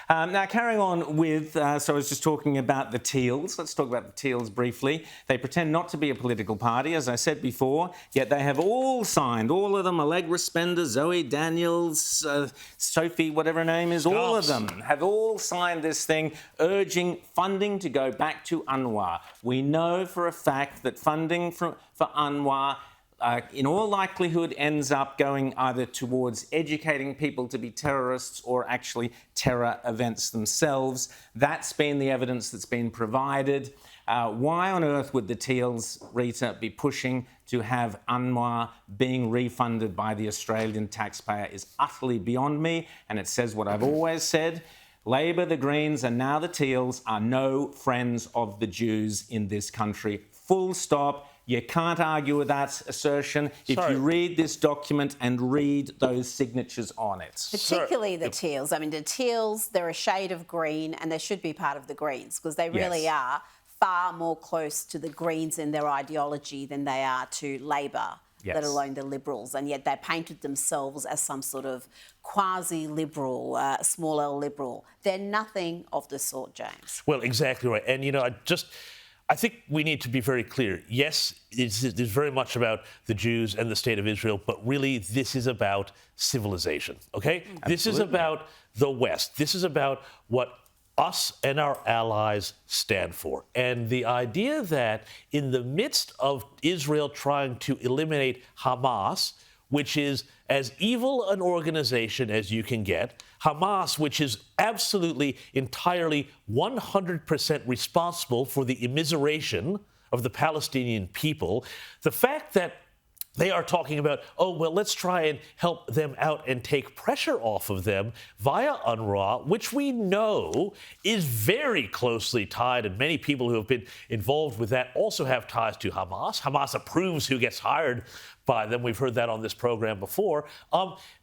Now, carrying on with, so I was just talking about the Teals. Let's talk about the Teals briefly. They pretend not to be a political party, as I said before, yet they have all signed, all of them, Allegra Spender, Zoe Daniels, Sophie, whatever her name is, all of them have all signed this thing urging funding to go back to UNRWA. We know for a fact that funding for UNRWA in all likelihood ends up going either towards educating people to be terrorists or actually terror events themselves. That's been the evidence that's been provided. Why on earth would the Teals, Rita, be pushing to have UNRWA being refunded by the Australian taxpayer is utterly beyond me, and it says what I've always said. Labor, the Greens, and now the Teals are no friends of the Jews in this country. Full stop. You can't argue with that assertion if you read this document and read those signatures on it. Particularly the Teals. I mean, the Teals, they're a shade of green and they should be part of the Greens because they really are far more close to the Greens in their ideology than they are to Labor, let alone the Liberals. And yet they painted themselves as some sort of quasi-Liberal, small L Liberal. They're nothing of the sort, James. Well, exactly right. And, you know, I think we need to be very clear. Yes, it's very much about the Jews and the state of Israel, but really this is about civilization, okay? Absolutely. This is about the West. This is about what us and our allies stand for. And the idea that in the midst of Israel trying to eliminate Hamas, which is as evil an organization as you can get, Hamas, which is absolutely, entirely, 100% responsible for the immiseration of the Palestinian people, the fact that they are talking about, oh, well, let's try and help them out and take pressure off of them via UNRWA, which we know is very closely tied, and many people who have been involved with that also have ties to Hamas. Hamas approves who gets hired by them. We've heard that on this program before.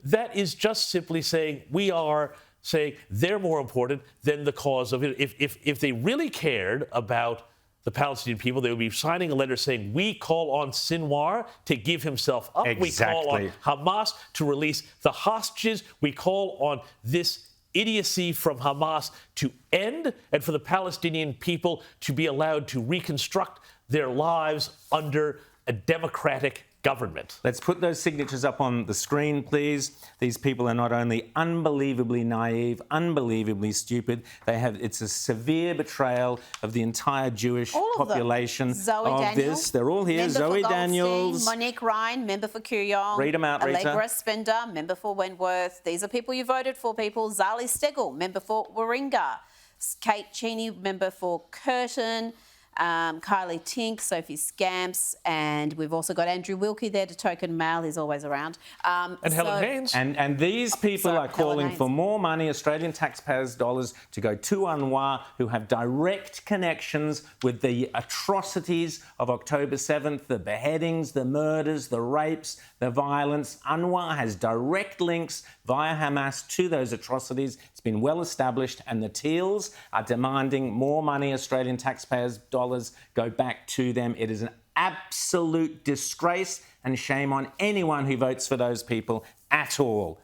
That is just simply saying we are saying they're more important than the cause of it. If they really cared about the Palestinian people, they would be signing a letter saying, we call on Sinwar to give himself up. Exactly. We call on Hamas to release the hostages. We call on this idiocy from Hamas to end and for the Palestinian people to be allowed to reconstruct their lives under a democratic government. Let's put those signatures up on the screen, please. These people are not only unbelievably naive, unbelievably stupid, it's a severe betrayal of the entire Jewish population of this. They're all here. Zoe Daniels, Monique Ryan, member for Kooyong. Read them out, Rita. Allegra Spender, member for Wentworth. These are people you voted for, people. Zali Stegel, member for Warringah. Kate Cheney, member for Curtin. Kylie Tink, Sophie Scamps, and we've also got Andrew Wilkie there to token mail. He's always around. And Helen Haynes. And these people are calling for more money, Australian taxpayers' dollars, to go to UNRWA, who have direct connections with the atrocities of October 7th, the beheadings, the murders, the rapes, the violence. UNRWA has direct links via Hamas to those atrocities. It's been well established, and the Teals are demanding more money, Australian taxpayers' dollars, go back to them. It is an absolute disgrace and shame on anyone who votes for those people at all.